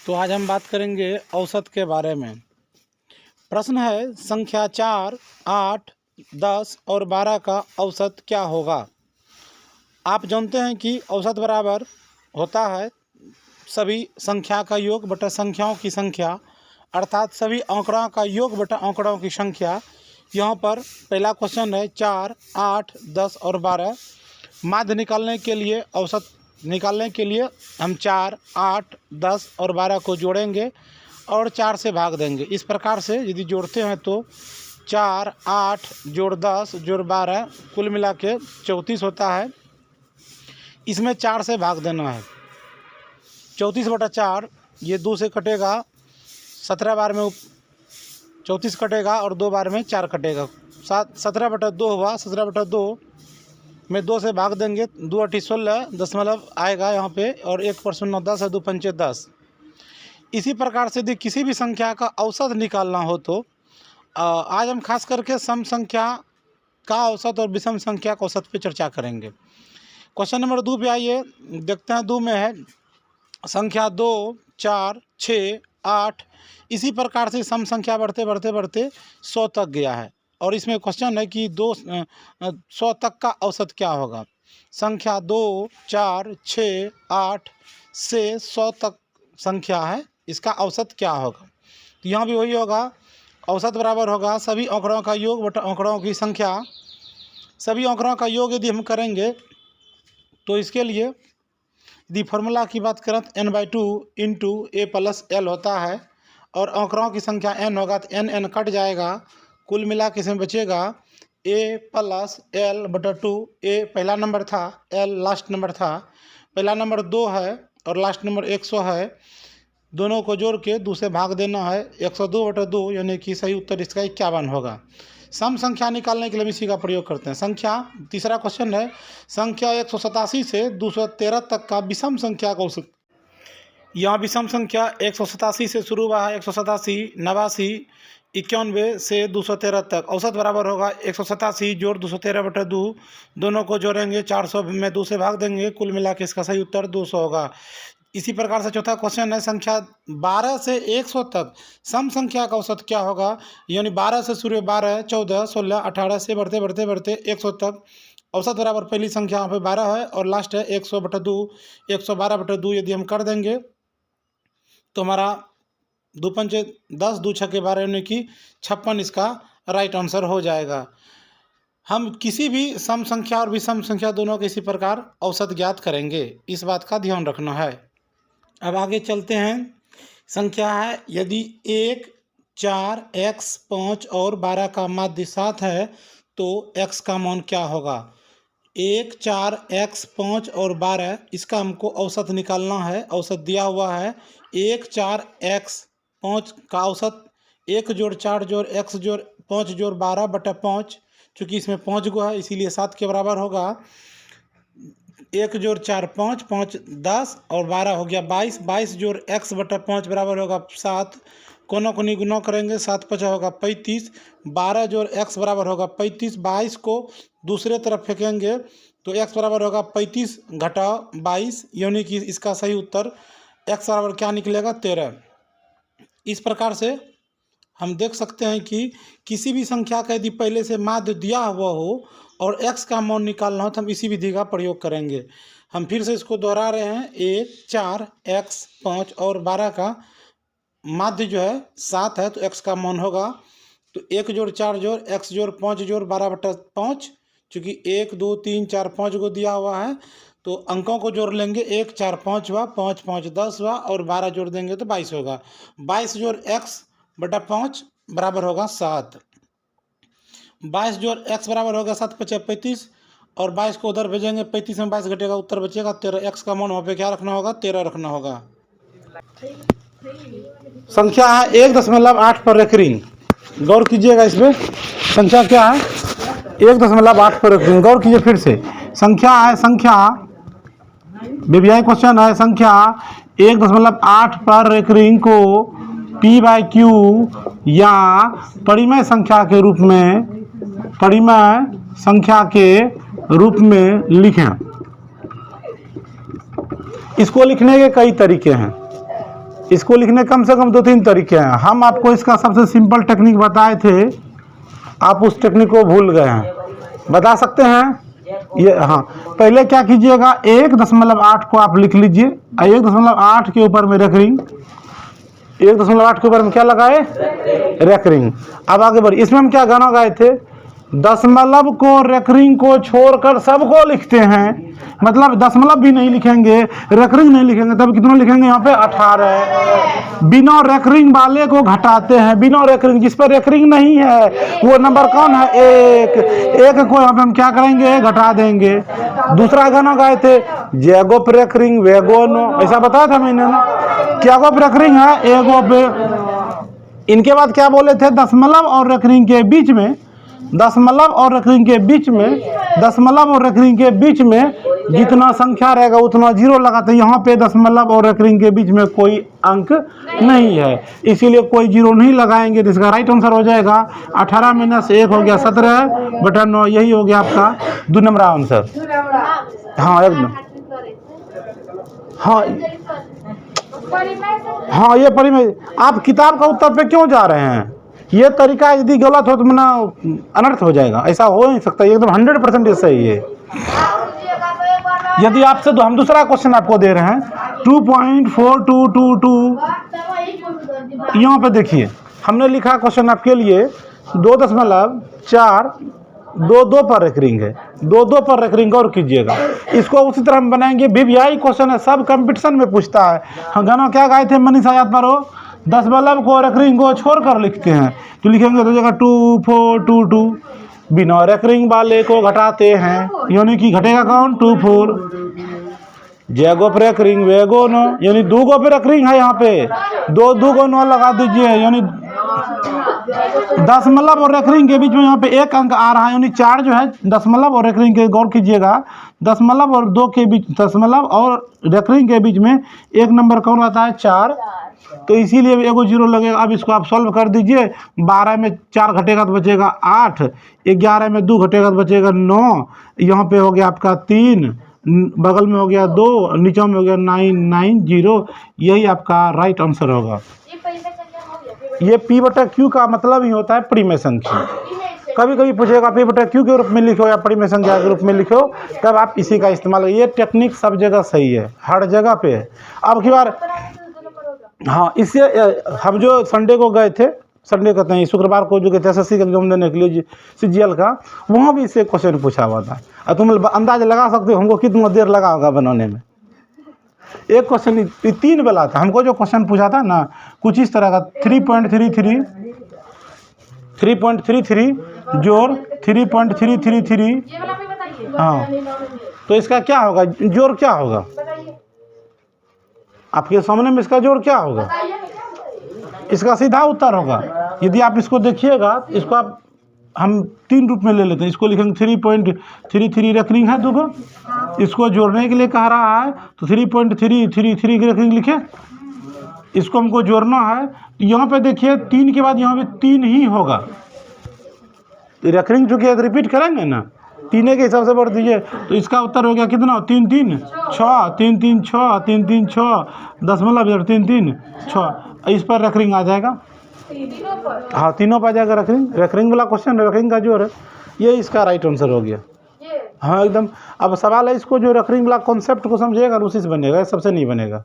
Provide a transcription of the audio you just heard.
तो आज हम बात करेंगे औसत के बारे में। प्रश्न है, संख्या 4, 8, 10 और 12 का औसत क्या होगा। आप जानते हैं कि औसत बराबर होता है सभी संख्या का योग बटा संख्याओं की संख्या, अर्थात सभी आंकड़ों का योग बटा आंकड़ों की संख्या। यहाँ पर पहला क्वेश्चन है 4, 8, 10 और 12। माध्य निकालने के लिए, औसत निकालने के लिए हम 4, 8, 10 और 12 को जोड़ेंगे और 4 से भाग देंगे। इस प्रकार से यदि जोड़ते हैं तो 4, 8 जोड़ 10 जोड़ 12 कुल मिला के 34 होता है। इसमें 4 से भाग देना है। 34/4 ये 2 से कटेगा, 17 बार में 34 कटेगा और 2 बार में 4 कटेगा। 17/2 हुआ। 17/2 में 2 से भाग देंगे, 2 8 16 दशमलव आएगा यहाँ पे, और 1% 10 है, 2 पंचे 10। इसी प्रकार से यदि किसी भी संख्या का औसत निकालना हो तो आज हम खास करके सम संख्या का औसत और विषम संख्या का औसत पे चर्चा करेंगे। क्वेश्चन नंबर 2 पे आइए, देखते हैं। 2 में है संख्या 2, 4, 6, 8। इसी प्रकार से सम संख्या बढ़ते बढ़ते बढ़ते 100 तक गया है, और इसमें क्वेश्चन है कि 100 तक का औसत क्या होगा। संख्या 2, 4, 6, 8 से 100 तक संख्या है, इसका औसत क्या होगा। तो यहाँ भी वही होगा, औसत बराबर होगा सभी आंकड़ों का योग बटा आंकड़ों की संख्या। सभी आंकड़ों का योग यदि हम करेंगे तो इसके लिए यदि फार्मूला की बात करें तो n/2 इंटू a+l होता है, और आंकड़ों की संख्या n होगा तो n कट जाएगा। कुल मिला के इसमें बचेगा a+l/2। a पहला नंबर था, l लास्ट नंबर था। पहला नंबर 2 है और लास्ट नंबर 100 है। दोनों को जोड़ के 2 से भाग देना है। 102/2 यानी कि सही उत्तर इसका 51 होगा। सम संख्या निकालने के लिए हम इसी का प्रयोग करते हैं। संख्या, तीसरा क्वेश्चन है, संख्या 187 से 213 तक का विषम संख्या का औसत। यहाँ विषम संख्या 187 से शुरू हुआ है, 187, 89, 91 से 213 तक। औसत बराबर होगा 187 जोड़ 213/2। दोनों को जोड़ेंगे, 400 में 2 से भाग देंगे, कुल मिला के इसका सही उत्तर 200 होगा। इसी प्रकार से चौथा क्वेश्चन है, संख्या 12 से 100 तक सम संख्या का औसत क्या होगा। यानी 12 से शुरू, 12, 14, 16, 18 से बढ़ते बढ़ते बढ़ते 100 तक। औसत बराबर पहली संख्या यहाँ पे 12 है और लास्ट है 100/2। 112/2 यदि हम कर देंगे तो हमारा 2 पंचे 10, 2 छक्के 12 यानी कि 56 इसका राइट आंसर हो जाएगा। हम किसी भी सम संख्या और विषम संख्या दोनों के इसी प्रकार औसत ज्ञात करेंगे, इस बात का ध्यान रखना है। अब आगे चलते हैं। संख्या है, यदि 1, 4, x, 5 और 12 का माध्य 7 है तो x का मान क्या होगा। 1, 4, x, 5 और 12, इसका हमको औसत निकालना है। औसत दिया हुआ है 1, 4, x, 5 का औसत 1 जोड़ 4 जोड़ x जोड़ 5 जोड़ 12/5। चूँकि इसमें 5 गो है इसीलिए 7 के बराबर होगा। 1 जोड़ 4 5, 5 10 और 12 हो गया 22। 22 जोड़ x/5 बराबर होगा 7। कोनों को निगुना करेंगे, 7 5 होगा 35। 12 जोड़ x बराबर होगा 35। 22 को दूसरे तरफ फेंकेंगे तो x बराबर होगा 35 घटाओ 22, यानी कि इसका सही उत्तर x बराबर क्या निकलेगा, 13। इस प्रकार से हम देख सकते हैं कि किसी भी संख्या का यदि पहले से माध्य दिया हुआ हो और x का मान निकालना हो तो हम इसी विधि का प्रयोग करेंगे। हम फिर से इसको दोहरा रहे हैं। 1, 4, x, 5 और 12 का माध्य जो है 7 है तो x का मान होगा तो 1 जोड़ 4 जोड़ x जोड़ 5 जोड़ 12/5। चूँकि 1 2 3 4 5 को दिया हुआ है तो अंकों को जोड़ लेंगे। 1 4 5 हुआ, 5 5 10 हुआ और 12 जोड़ देंगे तो 22 होगा। 22 जोड़ x/5 बराबर होगा 7। 22 जोड़ x बराबर होगा 7 5 35 और 22 को उधर भेजेंगे, 35 में 22 घटेगा, उत्तर बचेगा 13। x का मान वहाँ पे क्या रखना होगा, 13 रखना होगा। संख्या है 1.8 पर रेकरिंग, गौर कीजिएगा इसमें। संख्या क्या है, 1.8 पर रेकरिंग। गौर कीजिए फिर से। संख्या है, संख्या बीबीआई क्वेश्चन है, संख्या 1.8 पर रेकरिंग को p/q या परिमेय संख्या के रूप में, परिमेय संख्या के रूप में लिखें। इसको लिखने के कई तरीके हैं। इसको लिखने कम से कम 2-3 तरीके हैं। हम आपको इसका सबसे सिंपल टेक्निक बताए थे, आप उस टेक्निक को भूल गए हैं। बता सकते हैं ये? हाँ, पहले क्या कीजिएगा, 1.8 को आप लिख लीजिए। 1.8 के ऊपर में रेकरिंग, 1.8 के ऊपर में क्या लगाए, रेकरिंग। अब आगे बढ़िए, इसमें हम क्या गाना गाए थे, दशमलव को रेकरिंग को छोड़कर सबको लिखते हैं। मतलब दशमलव भी नहीं लिखेंगे, रेकरिंग नहीं लिखेंगे, तब कितना लिखेंगे यहाँ पे 18। बिना रेकरिंग वाले को घटाते हैं, बिना रेकरिंग, जिस पर रेकरिंग नहीं है वो नंबर कौन है, 1 को यहाँ पे हम क्या करेंगे, घटा देंगे। दूसरा गाना गाए थे, जैगो पे रेकरिंग वेगो नो, ऐसा बताया था मैंने ना, क्या गो पे रेकरिंग है, एगो पे। इनके बाद क्या बोले थे, दशमलव और रेकरिंग के बीच में, दशमलव और रेकरिंग के बीच में, दशमलव और रेकरिंग के बीच में जितना संख्या रहेगा उतना जीरो लगाते हैं। यहाँ पे दशमलव और रेकरिंग के बीच में कोई अंक नहीं है, इसीलिए कोई जीरो नहीं लगाएंगे। तो इसका राइट आंसर हो जाएगा 18 - 1 हो गया 17/9। यही हो गया आपका 2 नंबर आंसर। हाँ एकदम, हाँ हाँ, ये पढ़ी में आप किताब का उत्तर पे क्यों जा रहे हैं? ये तरीका यदि गलत हो तो मना अनर्थ हो जाएगा, ऐसा हो नहीं सकता। एकदम 100% ये सही है। यदि आपसे तो हम दूसरा क्वेश्चन आपको दे रहे हैं, 2.4222, यहाँ पे देखिए हमने लिखा क्वेश्चन आपके लिए 2.422 पर रेकरिंग है, 2 पर रेकरिंग और कीजिएगा। इसको उसी तरह हम बनाएंगे, VVI क्वेश्चन है, सब कंपटीशन में पूछता है। हम गाना क्या गाए थे, मनीषा याद करो, दशमलव को रेकरिंग को छोड़कर लिखते हैं, तो लिखेंगे तो जगह 2422। बिना रेकरिंग वाले को घटाते हैं, यानी कि घटेगा कौन, 24। जैगो पे रेकरिंग वेगो नो, यानी 2 गो पे रेकरिंग है, यहाँ पे 2 को 9 लगा दीजिए, यानी दशमलव और रेकरिंग के बीच में यहाँ पे 1 अंक आ रहा है, यानी 4 जो है दशमलव और रेकरिंग के, गौर कीजिएगा, दशमलव और 2 के बीच, दशमलव और रेकरिंग के बीच में 1 नंबर कौन आता है, 4। तो इसीलिए एगो जीरो लगेगा। अब इसको आप सॉल्व कर दीजिए, 12 में 4 घटेगा तो बचेगा 8, 11 में 2 घटेगा तो बचेगा 9, यहाँ पे हो गया आपका 3, बगल में हो गया 2, नीचे में हो गया 990। यही आपका राइट आंसर होगा। ये P/Q का मतलब ही होता है परिमेय संख्या। कभी कभी पूछेगा P/Q के रूप में लिखो या परिमेय संख्या के रूप में लिखो, तब आप इसी का इस्तेमाल। ये टेक्निक सब जगह सही है, हर जगह पे है। अब की बार, हाँ, इससे हम जो संडे को गए थे, संडे कहते हैं शुक्रवार को जो गए थे SSC का एग्जाम देने के लिए CGL का, वहाँ भी इससे क्वेश्चन पूछा हुआ था। और तुम अंदाज लगा सकते हो हमको कितना देर लगा होगा बनाने में। एक क्वेश्चन 3 वाला था, हमको जो क्वेश्चन पूछा था ना, कुछ इस तरह का, 3.33 जोड़ 3.333। हाँ, तो इसका क्या होगा, जोड़ क्या होगा आपके सामने में, इसका जोड़ क्या होगा, इसका सीधा उत्तर होगा। यदि आप इसको देखिएगा, इसको आप हम 3 रूप में ले लेते हैं। इसको लिखेंगे 3.33 रेकरिंग है 2 को, इसको जोड़ने के लिए कह रहा है तो 3.333 की रेकरिंग लिखे। इसको हमको जोड़ना है, तो यहाँ पे देखिए 3 के बाद यहाँ पे 3 ही होगा। तो रेकरिंग चूँकि रिपीट करेंगे ना, 3 के हिसाब से बढ़ दीजिए, तो इसका उत्तर हो गया कितना, 3 3 6, 3 3 6, 3 3 6, दशमलव 3 3 6। इस पर रेकरिंग आ जाएगा। हाँ, तीनों पर आ जाएगा रेकरिंग। रेकरिंग वाला क्वेश्चन, रेकरिंग का जोड़ है, ये इसका राइट आंसर हो गया। हाँ एकदम। अब सवाल है, इसको जो रेकरिंग वाला कॉन्सेप्ट को समझिएगा, उसी से बनेगा, सबसे नहीं बनेगा।